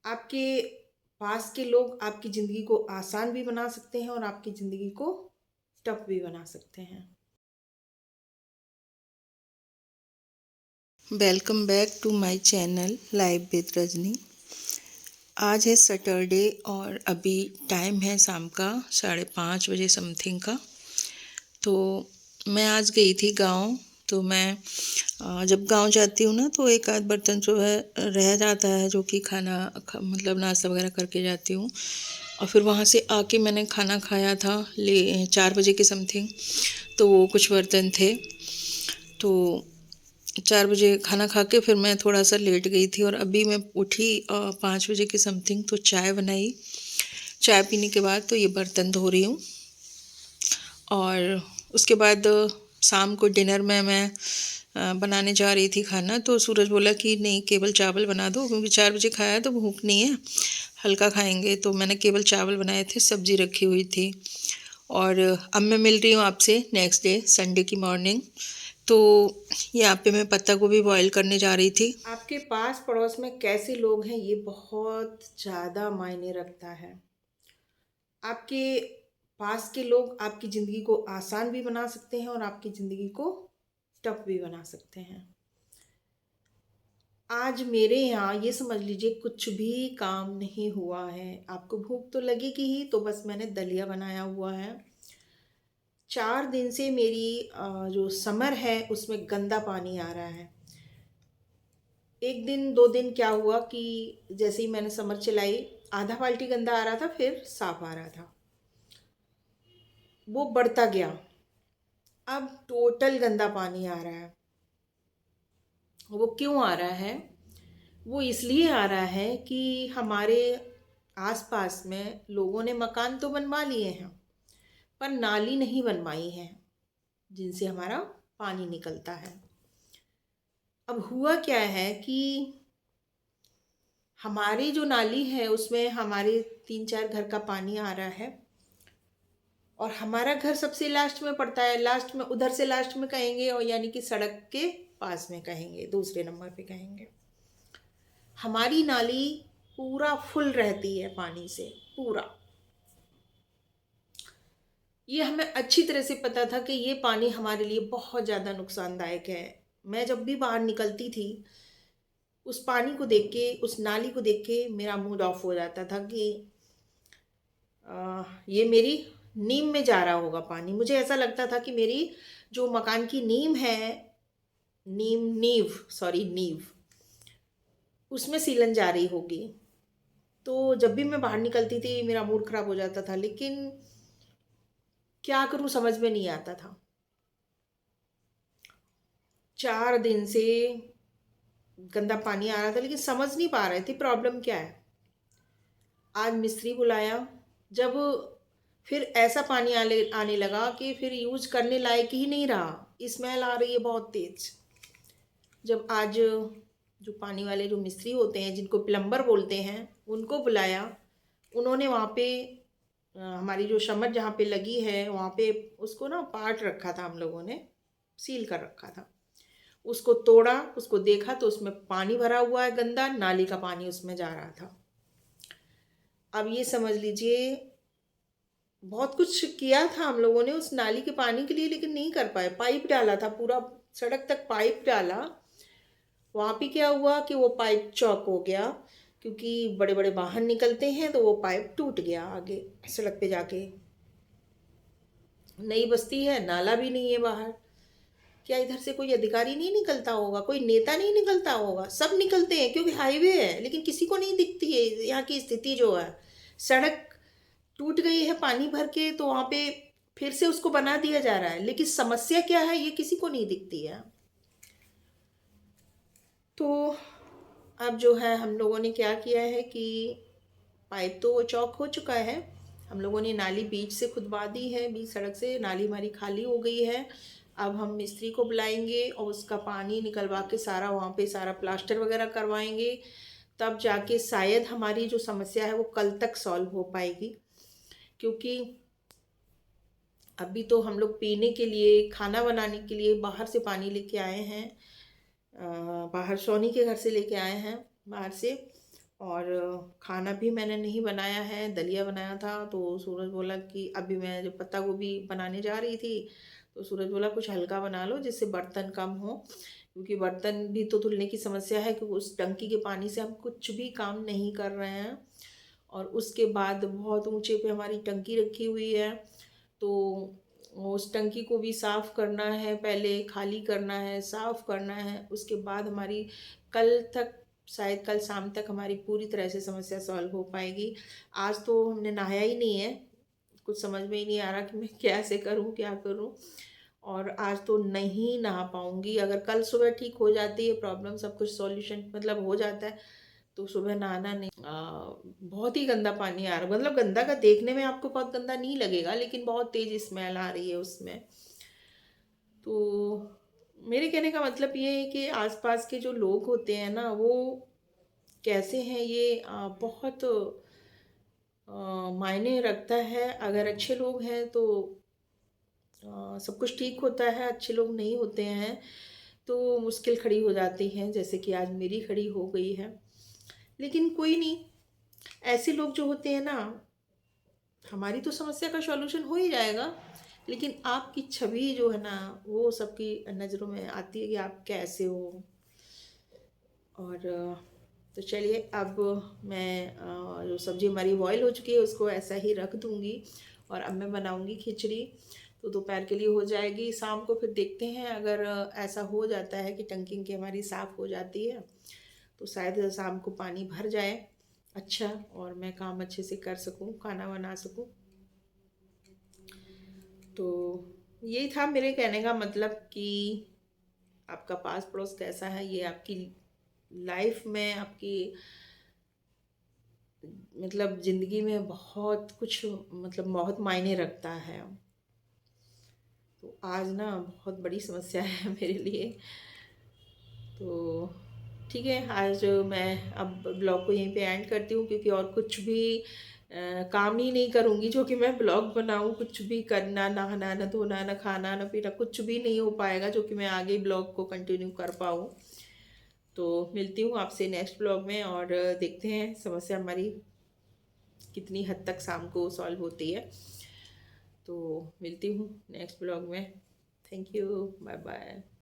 आपके पास के लोग आपकी ज़िंदगी को आसान भी बना सकते हैं और आपकी ज़िंदगी को टफ भी बना सकते हैं। Welcome back to my channel live with Rajani. आज है सैटरडे और अभी टाइम है शाम का 5:30 बजे समथिंग का। तो मैं आज गई थी गांव। तो मैं जब गांव जाती हूँ ना तो एक आध बर्तन जो है रह जाता है, जो कि मतलब नाश्ता वगैरह करके जाती हूँ। और फिर वहाँ से आके मैंने खाना खाया था 4 बजे के समथिंग। तो वो कुछ बर्तन थे। तो 4 बजे खाना खा के फिर मैं थोड़ा सा लेट गई थी और अभी मैं उठी 5 बजे के समथिंग। तो चाय बनाई। चाय पीने के बाद तो ये बर्तन धो रही हूँ। और उसके बाद शाम को डिनर में मैं बनाने जा रही थी खाना। तो सूरज बोला कि नहीं, केवल चावल बना दो, क्योंकि 4 बजे खाया तो भूख नहीं है, हल्का खाएंगे। तो मैंने केवल चावल बनाए थे, सब्जी रखी हुई थी। और अब मैं मिल रही हूँ आपसे नेक्स्ट डे संडे की मॉर्निंग। तो यहाँ पे मैं पत्ता गोभी बॉईल करने जा रही थी। आपके पास पड़ोस में कैसे लोग हैं ये बहुत ज़्यादा मायने रखता है। आपके पास के लोग आपकी ज़िंदगी को आसान भी बना सकते हैं और आपकी ज़िंदगी को टफ भी बना सकते हैं। आज मेरे यहाँ ये समझ लीजिए कुछ भी काम नहीं हुआ है। आपको भूख तो लगेगी ही, तो बस मैंने दलिया बनाया हुआ है। 4 दिन से मेरी जो समर है उसमें गंदा पानी आ रहा है। एक दिन 2 दिन क्या हुआ कि जैसे ही मैंने समर चलाई, आधा बाल्टी गंदा आ रहा था, फिर साफ आ रहा था। वो बढ़ता गया। अब टोटल गंदा पानी आ रहा है। वो क्यों आ रहा है? वो इसलिए आ रहा है कि हमारे आसपास में लोगों ने मकान तो बनवा लिए हैं, पर नाली नहीं बनवाई है जिनसे हमारा पानी निकलता है। अब हुआ क्या है कि हमारी जो नाली है उसमें हमारे 3-4 घर का पानी आ रहा है और हमारा घर सबसे लास्ट में पड़ता है। लास्ट में, उधर से लास्ट में कहेंगे, और यानी कि सड़क के पास में कहेंगे, दूसरे नंबर पे कहेंगे। हमारी नाली पूरा फुल रहती है पानी से, पूरा। ये हमें अच्छी तरह से पता था कि ये पानी हमारे लिए बहुत ज़्यादा नुकसानदायक है। मैं जब भी बाहर निकलती थी, उस पानी को देख के, उस नाली को देख के मेरा मूड ऑफ हो जाता था कि ये मेरी नीम में जा रहा होगा पानी। मुझे ऐसा लगता था कि मेरी जो मकान की नीम है, नींव, उसमें सीलन जा रही होगी। तो जब भी मैं बाहर निकलती थी मेरा मूड खराब हो जाता था, लेकिन क्या करूं समझ में नहीं आता था। 4 दिन से गंदा पानी आ रहा था, लेकिन समझ नहीं पा रहे थे प्रॉब्लम क्या है। आज मिस्त्री बुलाया। जब फिर ऐसा पानी आने आने लगा कि फिर यूज करने लायक ही नहीं रहा, स्मेल आ रही है बहुत तेज। जब आज जो पानी वाले जो मिस्त्री होते हैं, जिनको प्लम्बर बोलते हैं, उनको बुलाया। उन्होंने वहाँ पे हमारी जो शमर जहाँ पे लगी है वहाँ पे उसको ना पाट रखा था, हम लोगों ने सील कर रखा था। उसको तोड़ा, उसको देखा तो उसमें पानी भरा हुआ है गंदा, नाली का पानी उसमें जा रहा था। अब ये समझ लीजिए, बहुत कुछ किया था हम लोगों ने उस नाली के पानी के लिए, लेकिन नहीं कर पाए। पाइप डाला था, पूरा सड़क तक पाइप डाला। वहाँ पे क्या हुआ कि वो पाइप चौक हो गया, क्योंकि बड़े बड़े वाहन निकलते हैं, तो वो पाइप टूट गया आगे सड़क पे जाके। नई बस्ती है, नाला भी नहीं है बाहर। क्या इधर से कोई अधिकारी नहीं निकलता होगा, कोई नेता नहीं निकलता होगा? सब निकलते हैं क्योंकि हाईवे है, लेकिन किसी को नहीं दिखती है यहाँ की स्थिति जो है। सड़क टूट गई है पानी भर के, तो वहाँ पे फिर से उसको बना दिया जा रहा है, लेकिन समस्या क्या है ये किसी को नहीं दिखती है। तो अब जो है हम लोगों ने क्या किया है कि पाइप तो चौक हो चुका है। हम लोगों ने नाली बीच से खुदवा दी है, बीच सड़क से नाली हमारी खाली हो गई है। अब हम मिस्त्री को बुलाएंगे और उसका पानी निकलवा के सारा वहाँ पे सारा प्लास्टर वगैरह करवाएंगे। तब जाके शायद हमारी जो समस्या है वो कल तक सॉल्व हो पाएगी। क्योंकि अभी तो हम लोग पीने के लिए, खाना बनाने के लिए बाहर से पानी लेके आए हैं। बाहर सोनी के घर से लेके आए हैं बाहर से। और खाना भी मैंने नहीं बनाया है, दलिया बनाया था। तो सूरज बोला कि अभी मैं जब पत्ता गोभी बनाने जा रही थी तो सूरज बोला कुछ हल्का बना लो जिससे बर्तन कम हो, क्योंकि बर्तन भी तो धुलने की समस्या है, क्योंकि उस टंकी के पानी से हम कुछ भी काम नहीं कर रहे हैं। और उसके बाद बहुत ऊंचे पे हमारी टंकी रखी हुई है, तो उस टंकी को भी साफ़ करना है, पहले खाली करना है, साफ़ करना है, उसके बाद हमारी कल तक, शायद कल शाम तक हमारी पूरी तरह से समस्या सॉल्व हो पाएगी। आज तो हमने नहाया ही नहीं है, कुछ समझ में ही नहीं आ रहा कि मैं कैसे करूं, क्या करूं। और आज तो नहीं नहा पाऊंगी। अगर कल सुबह ठीक हो जाती है प्रॉब्लम, सब कुछ सॉल्यूशन मतलब हो जाता है, तो सुबह नहाना नहीं। बहुत ही गंदा पानी आ रहा, मतलब गंदा का देखने में आपको बहुत गंदा नहीं लगेगा, लेकिन बहुत तेज स्मेल आ रही है उसमें। तो मेरे कहने का मतलब ये है कि आसपास के जो लोग होते हैं ना, वो कैसे हैं ये बहुत मायने रखता है। अगर अच्छे लोग हैं तो सब कुछ ठीक होता है, अच्छे लोग नहीं होते हैं तो मुश्किल खड़ी हो जाती है, जैसे कि आज मेरी खड़ी हो गई है। लेकिन कोई नहीं, ऐसे लोग जो होते हैं ना, हमारी तो समस्या का सॉल्यूशन हो ही जाएगा, लेकिन आपकी छवि जो है ना, वो सबकी नज़रों में आती है कि आप कैसे हो। और तो चलिए, अब मैं जो सब्ज़ी हमारी बॉयल हो चुकी है उसको ऐसा ही रख दूँगी, और अब मैं बनाऊँगी खिचड़ी। तो दोपहर के लिए हो जाएगी, शाम को फिर देखते हैं। अगर ऐसा हो जाता है कि टंकी की हमारी साफ़ हो जाती है तो शायद शाम को पानी भर जाए अच्छा, और मैं काम अच्छे से कर सकूँ, खाना बना सकूँ। तो यही था मेरे कहने का मतलब कि आपका पास पड़ोस कैसा है, ये आपकी लाइफ में, आपकी मतलब ज़िंदगी में बहुत कुछ, मतलब बहुत मायने रखता है। तो आज ना बहुत बड़ी समस्या है मेरे लिए। तो ठीक है, आज मैं अब ब्लॉग को यहीं पे एंड करती हूँ, क्योंकि और कुछ भी काम ही नहीं करूँगी जो कि मैं ब्लॉग बनाऊँ। कुछ भी करना, नहाना, ना धोना, ना खाना, ना पीना, कुछ भी नहीं हो पाएगा जो कि मैं आगे ब्लॉग को कंटिन्यू कर पाऊँ। तो मिलती हूँ आपसे नेक्स्ट ब्लॉग में, और देखते हैं समस्या हमारी कितनी हद तक शाम को सॉल्व होती है। तो मिलती हूँ नेक्स्ट ब्लॉग में। Thank you, bye bye.